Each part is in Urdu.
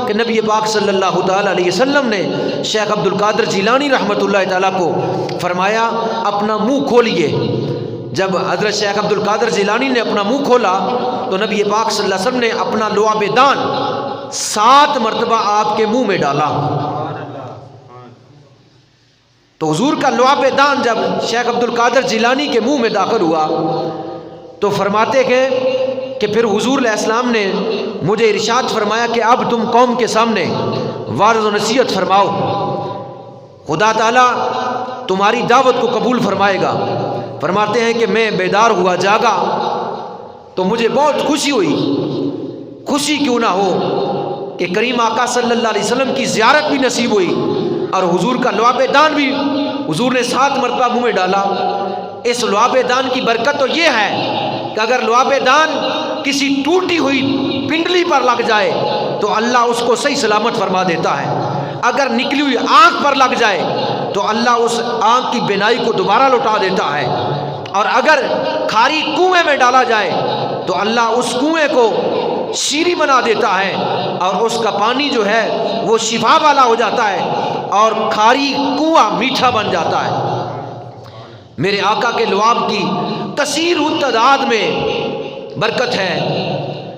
کہ نبی پاک صلی اللہ تعالیٰ علیہ وسلم نے شیخ عبد القادر جیلانی رحمۃ اللہ تعالیٰ کو فرمایا اپنا منہ کھولیے۔ جب حضرت شیخ عبد القادر جیلانی نے اپنا منہ کھولا تو نبی پاک صلی اللہ علیہ وسلم نے اپنا لعاب دان 7 مرتبہ آپ کے منہ میں ڈالا۔ تو حضور کا لعاب دان جب شیخ عبد القادر جیلانی کے منہ میں داخل ہوا تو فرماتے کہ پھر حضور علیہ السلام نے مجھے ارشاد فرمایا کہ اب تم قوم کے سامنے وعظ و نصیحت فرماؤ، خدا تعالیٰ تمہاری دعوت کو قبول فرمائے گا۔ فرماتے ہیں کہ میں بیدار ہوا، جاگا تو مجھے بہت خوشی ہوئی۔ خوشی کیوں نہ ہو کہ کریم آقا صلی اللہ علیہ وسلم کی زیارت بھی نصیب ہوئی اور حضور کا لعاب دان بھی حضور نے 7 مرتبہ منہ میں ڈالا۔ اس لعاب دان کی برکت تو یہ ہے کہ اگر لعاب دان کسی ٹوٹی ہوئی پنڈلی پر لگ جائے تو اللہ اس کو صحیح سلامت فرما دیتا ہے۔ اگر نکلی ہوئی آنکھ پر لگ جائے تو اللہ اس آنکھ کی بینائی کو دوبارہ لوٹا دیتا ہے، اور اگر کھاری کنویں میں ڈالا جائے تو اللہ اس کنویں کو شیریں بنا دیتا ہے اور اس کا پانی جو ہے وہ شفا والا ہو جاتا ہے اور کھاری کنواں میٹھا بن جاتا ہے۔ میرے آقا کے لعاب کی کثیر تعداد میں برکت ہے۔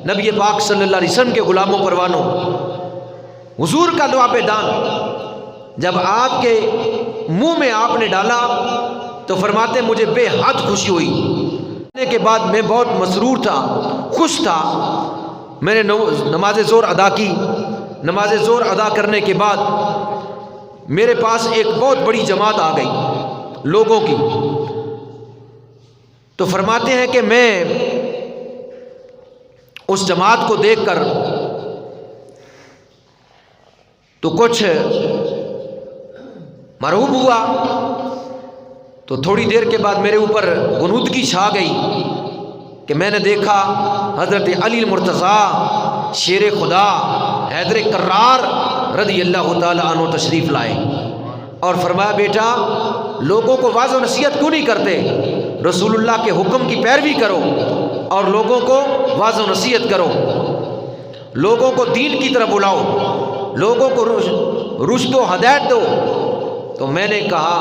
نبی پاک صلی اللہ علیہ وسلم کے غلاموں پروانوں، حضور کا لعاب دان جب آپ کے منہ میں آپ نے ڈالا تو فرماتے مجھے بے حد خوشی ہوئی۔ کے بعد میں بہت مسرور تھا، خوش تھا۔ میں نے نماز ظہر ادا کی۔ نماز ظہر ادا کرنے کے بعد میرے پاس ایک بہت بڑی جماعت آ گئی لوگوں کی۔ تو فرماتے ہیں کہ میں اس جماعت کو دیکھ کر تو کچھ مرعوب ہوا، تو تھوڑی دیر کے بعد میرے اوپر غنودگی چھا گئی کہ میں نے دیکھا حضرت علی المرتضیٰ شیر خدا حیدر کرار رضی اللہ تعالی عنہ تشریف لائے اور فرمایا بیٹا لوگوں کو واعظ و نصیحت کیوں نہیں کرتے؟ رسول اللہ کے حکم کی پیروی کرو اور لوگوں کو واعظ و نصیحت کرو، لوگوں کو دین کی طرف بلاؤ، لوگوں کو رشد و ہدایت دو۔ تو میں نے کہا،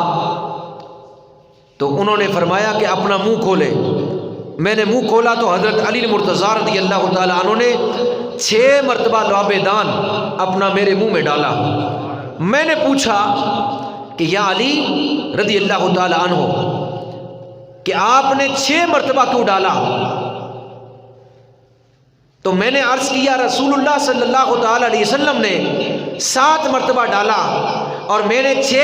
تو انہوں نے فرمایا کہ اپنا منہ کھولے۔ میں نے منہ کھولا تو حضرت علی المرتضیٰ رضی اللہ تعالی عنہ نے 6 مرتبہ لعاب دان اپنا میرے منہ میں ڈالا۔ میں نے پوچھا کہ یا علی رضی اللہ تعالی عنہ کہ آپ نے 6 مرتبہ کیوں ڈالا؟ تو میں نے عرض کیا رسول اللہ صلی اللہ تعالی علیہ وسلم نے 7 مرتبہ ڈالا اور میں نے 6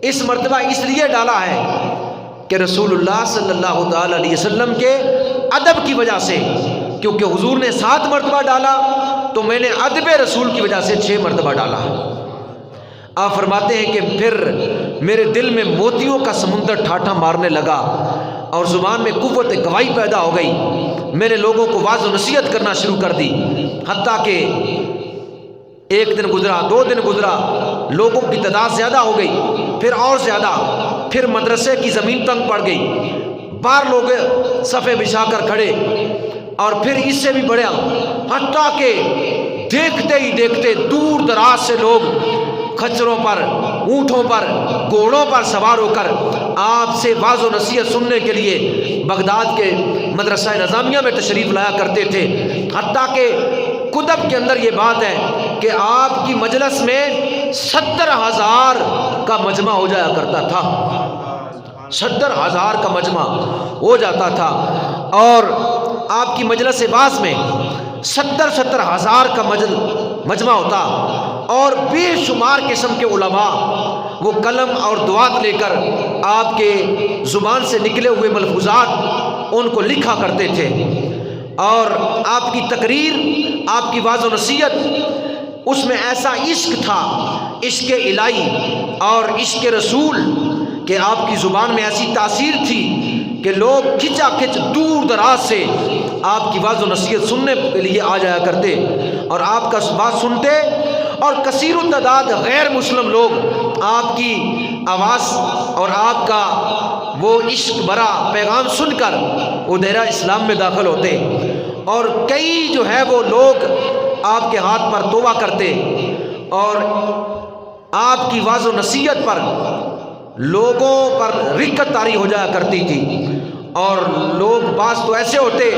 اس مرتبہ اس لیے ڈالا ہے کہ رسول اللہ صلی اللہ تعالی علیہ وسلم کے ادب کی وجہ سے، کیونکہ حضور نے 7 مرتبہ ڈالا تو میں نے ادب رسول کی وجہ سے 6 مرتبہ ڈالا۔ آپ فرماتے ہیں کہ پھر میرے دل میں موتیوں کا سمندر ٹھاٹھا مارنے لگا اور زبان میں قوت گواہی پیدا ہو گئی۔ میں نے لوگوں کو واعظ و نصیحت کرنا شروع کر دی، حتیٰ کہ 1 دن گزرا، 2 دن گزرا، لوگوں کی تعداد زیادہ ہو گئی، پھر اور زیادہ، پھر مدرسے کی زمین تنگ پڑ گئی، باہر لوگ صفے بچھا کر کھڑے، اور پھر اس سے بھی بڑھا، حتیٰ کہ دیکھتے ہی دیکھتے دور دراز سے لوگ کھچروں پر، اونٹوں پر، گھوڑوں پر سوار ہو کر آپ سے واعظ و نصیحت سننے کے لیے بغداد کے مدرسہ نظامیہ میں تشریف لایا کرتے تھے۔ حتیٰ کہ کتب کے اندر یہ بات ہے کہ آپ کی مجلس میں 70,000 کا مجمع ہو جایا کرتا تھا، 70,000 کا مجمع ہو جاتا تھا، اور آپ کی مجلس واعظ میں 70,000 کا مجمع ہوتا، اور بے شمار قسم کے علماء وہ قلم اور دعات لے کر آپ کے زبان سے نکلے ہوئے ملفوظات ان کو لکھا کرتے تھے، اور آپ کی تقریر، آپ کی واعظ و نصیحت، اس میں ایسا عشق تھا، عشق الہی اور عشق رسول، کہ آپ کی زبان میں ایسی تاثیر تھی کہ لوگ کھچا کھچ دور دراز سے آپ کی واعظ و نصیحت سننے کے لیے آ جایا کرتے اور آپ کا بات سنتے، اور کثیر التعداد غیر مسلم لوگ آپ کی آواز اور آپ کا وہ عشق بھرا پیغام سن کر وہ دائرہ اسلام میں داخل ہوتے، اور کئی جو ہے وہ لوگ آپ کے ہاتھ پر توبہ کرتے اور آپ کی واضح و نصیحت پر لوگوں پر رقت طاری ہو جایا کرتی تھی، اور لوگ بعض تو ایسے ہوتے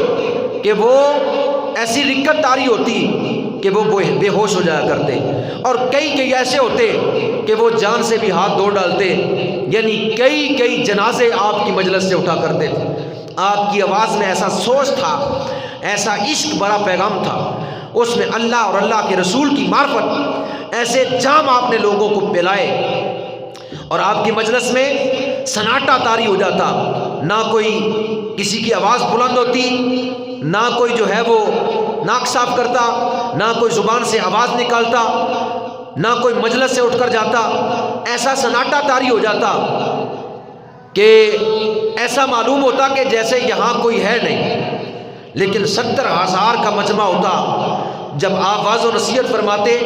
کہ وہ ایسی رقت طاری ہوتی کہ وہ بے ہوش ہو جایا کرتے، اور کئی ایسے ہوتے کہ وہ جان سے بھی ہاتھ دھو ڈالتے، یعنی کئی جنازے آپ کی مجلس سے اٹھا کرتے تھے۔ آپ کی آواز میں ایسا سوچ تھا، ایسا عشق بڑا پیغام تھا، اس میں اللہ اور اللہ کے رسول کی معرفت، ایسے جام آپ نے لوگوں کو پلائے، اور آپ کی مجلس میں سناٹا طاری ہو جاتا، نہ کوئی کسی کی آواز بلند ہوتی، نہ کوئی جو ہے وہ ناک صاف کرتا، نہ کوئی زبان سے آواز نکالتا، نہ کوئی مجلس سے اٹھ کر جاتا، ایسا سناٹا طاری ہو جاتا کہ ایسا معلوم ہوتا کہ جیسے یہاں کوئی ہے نہیں۔ لیکن 70,000 کا مجمع ہوتا، جب آپ واضح و نصیحت فرماتے،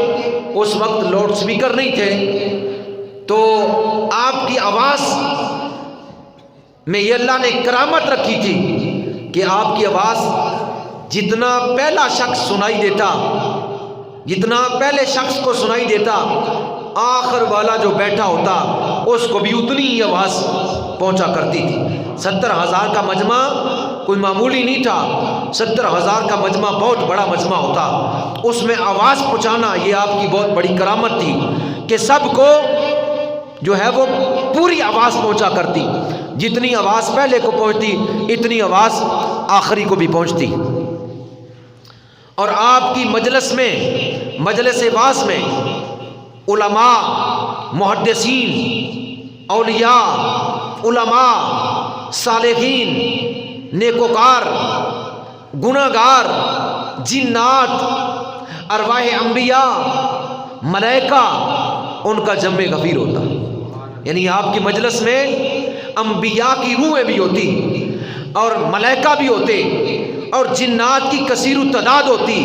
اس وقت لاؤڈ سپیکر نہیں تھے، تو آپ کی آواز میں یہ اللہ نے کرامت رکھی تھی کہ آپ کی آواز جتنا پہلا شخص سنائی دیتا، جتنا پہلے شخص کو سنائی دیتا، آخر والا جو بیٹھا ہوتا اس کو بھی اتنی ہی آواز پہنچا کرتی تھی۔ 70,000 کا مجمع کوئی معمولی نہیں تھا، 70,000 کا مجمع بہت بڑا مجمع ہوتا، اس میں آواز پہنچانا یہ آپ کی بہت بڑی کرامت تھی کہ سب کو جو ہے وہ پوری آواز پہنچا کرتی، جتنی آواز پہلے کو پہنچتی اتنی آواز آخری کو بھی پہنچتی۔ اور آپ کی مجلس میں، مجلس واعظ میں علماء، محدثین، اولیاء، علماء، صالحین، نیکوکار، گناہگار، جنات، ارواح انبیاء، ملائکہ، ان کا جمع غفیر ہوتا، یعنی آپ کی مجلس میں انبیاء کی روحیں بھی ہوتی اور ملائکہ بھی ہوتے اور جنات کی کثیر التعداد ہوتی،